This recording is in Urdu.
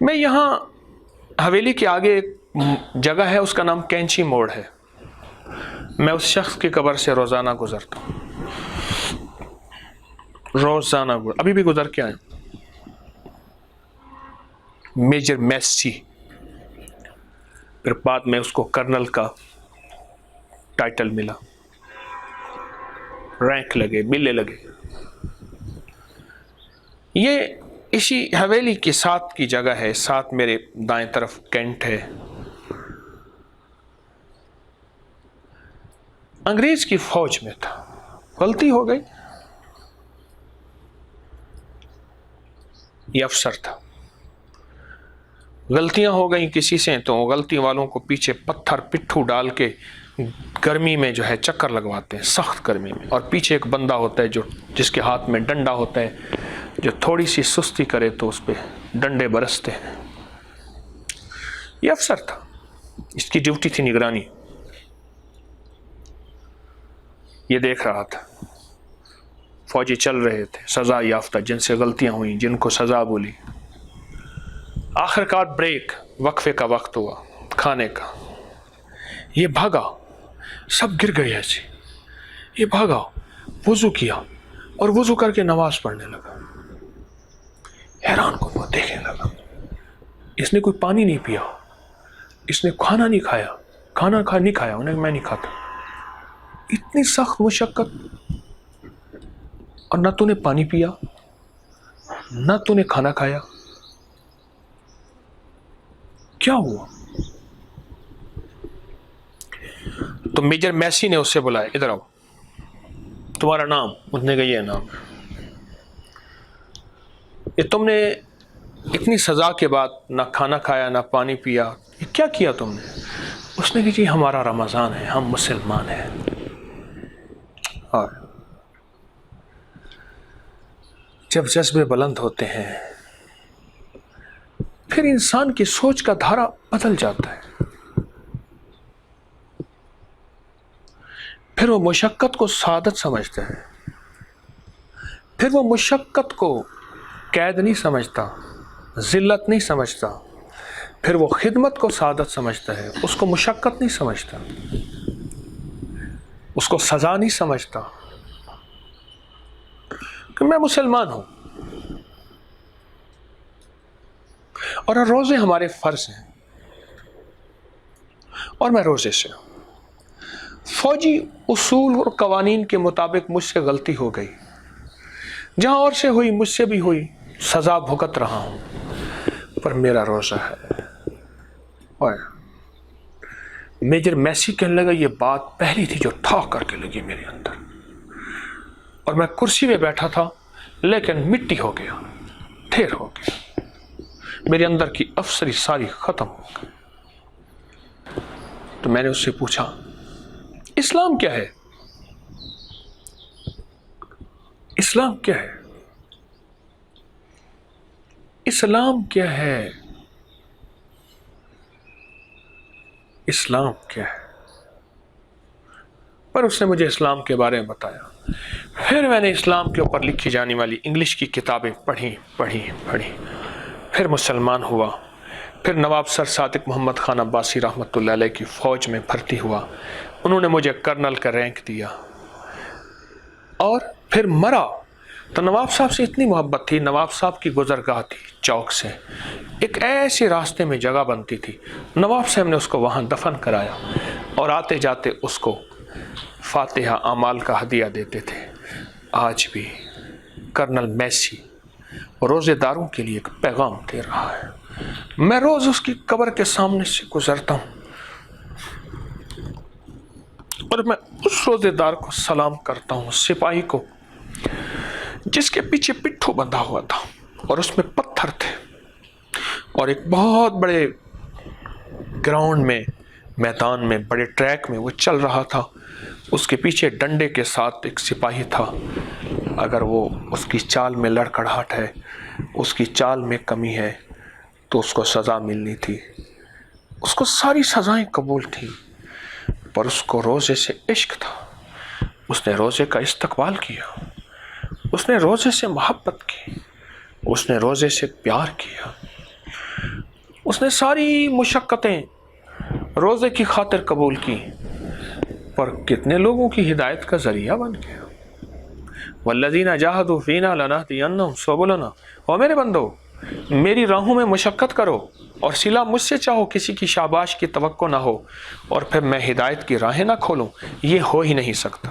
میں یہاں حویلی کے آگے ایک جگہ ہے، اس کا نام کینچی موڑ ہے، میں اس شخص کی قبر سے روزانہ گزرتا ہوں، روزانہ ابھی بھی گزر کے آئے. میجر میسی، پھر بعد میں اس کو کرنل کا ٹائٹل ملا، رینک لگے، ملے لگے. یہ اسی حویلی کے ساتھ کی جگہ ہے، ساتھ میرے دائیں طرف کینٹ ہے. انگریز کی فوج میں تھا، غلطی ہو گئی، یہ افسر تھا، غلطیاں ہو گئیں کسی سے تو غلطی والوں کو پیچھے پتھر پٹھو ڈال کے گرمی میں جو ہے چکر لگواتے ہیں، سخت گرمی میں، اور پیچھے ایک بندہ ہوتا ہے جس کے ہاتھ میں ڈنڈا ہوتا ہے، جو تھوڑی سی سستی کرے تو اس پہ ڈنڈے برستے ہیں. یہ افسر تھا، اس کی ڈیوٹی تھی نگرانی. یہ دیکھ رہا تھا فوجی چل رہے تھے سزا یافتہ، جن سے غلطیاں ہوئیں، جن کو سزا بولی. آخر کار بریک، وقفے کا وقت ہوا کھانے کا. یہ بھاگا، سب گر گئے ایسے. یہ بھاگا، وضو کیا اور وضو کر کے نماز پڑھنے لگا. حیران کو وہ دیکھنے لگا، اس نے کوئی پانی نہیں پیا، اس نے کھانا نہیں کھایا، نہیں کھایا، انہیں میں نہیں کھاتا. اتنی سخت مشقت، اور نہ تو نے پانی پیا، نہ تو نے کھانا کھایا، کیا ہوا؟ تو میجر میسی نے اس سے بلایا، ادھر آؤ، تمہارا نام؟ اس نے کہا یہ نام ہے. یہ تم نے اتنی سزا کے بعد نہ کھانا کھایا نہ پانی پیا، یہ کیا کیا تم نے؟ اس نے کہا جی ہمارا رمضان ہے، ہم مسلمان ہیں. اور جب جذبے بلند ہوتے ہیں پھر انسان کی سوچ کا دھارا بدل جاتا ہے. پھر وہ مشقت کو سعادت سمجھتا ہے، پھر وہ مشقت کو قید نہیں سمجھتا، ذلت نہیں سمجھتا، پھر وہ خدمت کو سعادت سمجھتا ہے، اس کو مشقت نہیں سمجھتا، اس کو سزا نہیں سمجھتا کہ میں مسلمان ہوں اور روزے ہمارے فرض ہیں اور میں روزے سے ہوں. فوجی اصول اور قوانین کے مطابق مجھ سے غلطی ہو گئی، جہاں اور سے ہوئی مجھ سے بھی ہوئی، سزا بھگت رہا ہوں، پر میرا روزہ ہے. اور میجر میسی کہنے لگا یہ بات پہلی تھی جو ٹھا کر کے لگی میرے اندر، اور میں کرسی میں بیٹھا تھا لیکن مٹی ہو گیا، ٹھیر ہو گیا، میرے اندر کی افسری ساری ختم ہو گئی. تو میں نے اس سے پوچھا اسلام کیا ہے؟ اسلام کیا ہے؟ اسلام کیا ہے؟ اسلام کیا ہے؟ پر اس نے مجھے اسلام کے بارے میں بتایا. پھر میں نے اسلام کے اوپر لکھی جانے والی انگلش کی کتابیں پڑھی، پھر مسلمان ہوا. پھر نواب سر صادق محمد خان عباسی رحمۃ اللہ علیہ کی فوج میں بھرتی ہوا، انہوں نے مجھے کرنل کا رینک دیا. اور پھر مرا تو نواب صاحب سے اتنی محبت تھی، نواب صاحب کی گزرگاہ تھی چوک سے، ایک ایسے راستے میں جگہ بنتی تھی، نواب صاحب نے اس کو وہاں دفن کرایا اور آتے جاتے اس کو فاتحہ اعمال کا ہدیہ دیتے تھے. آج بھی کرنل میسی روزے داروں کے لیے ایک پیغام دے رہا ہے. میں روز اس کی قبر کے سامنے سے گزرتا ہوں اور میں اس روزے دار کو سلام کرتا ہوں، سپاہی کو جس کے پیچھے پٹھو بندھا ہوا تھا اور اس میں پتھر تھے، اور ایک بہت بڑے گراؤنڈ میں، میدان میں، بڑے ٹریک میں وہ چل رہا تھا. اس کے پیچھے ڈنڈے کے ساتھ ایک سپاہی تھا. اگر وہ اس کی چال میں لڑکھڑاہٹ ہے، اس کی چال میں کمی ہے تو اس کو سزا ملنی تھی. اس کو ساری سزائیں قبول تھیں، پر اس کو روزے سے عشق تھا. اس نے روزے کا استقبال کیا، اس نے روزے سے محبت کی، اس نے روزے سے پیار کیا. اس نے ساری مشقتیں روزے کی خاطر قبول کی، پر کتنے لوگوں کی ہدایت کا ذریعہ بن گیا۔ والذین جاہدوا فینا لنہدینہم سبلنا، اور میرے بندو میری راہوں میں مشقت کرو اور صلہ مجھ سے چاہو، کسی کی شاباش کی توقع نہ ہو، اور پھر میں ہدایت کی راہیں نہ کھولوں، یہ ہو ہی نہیں سکتا۔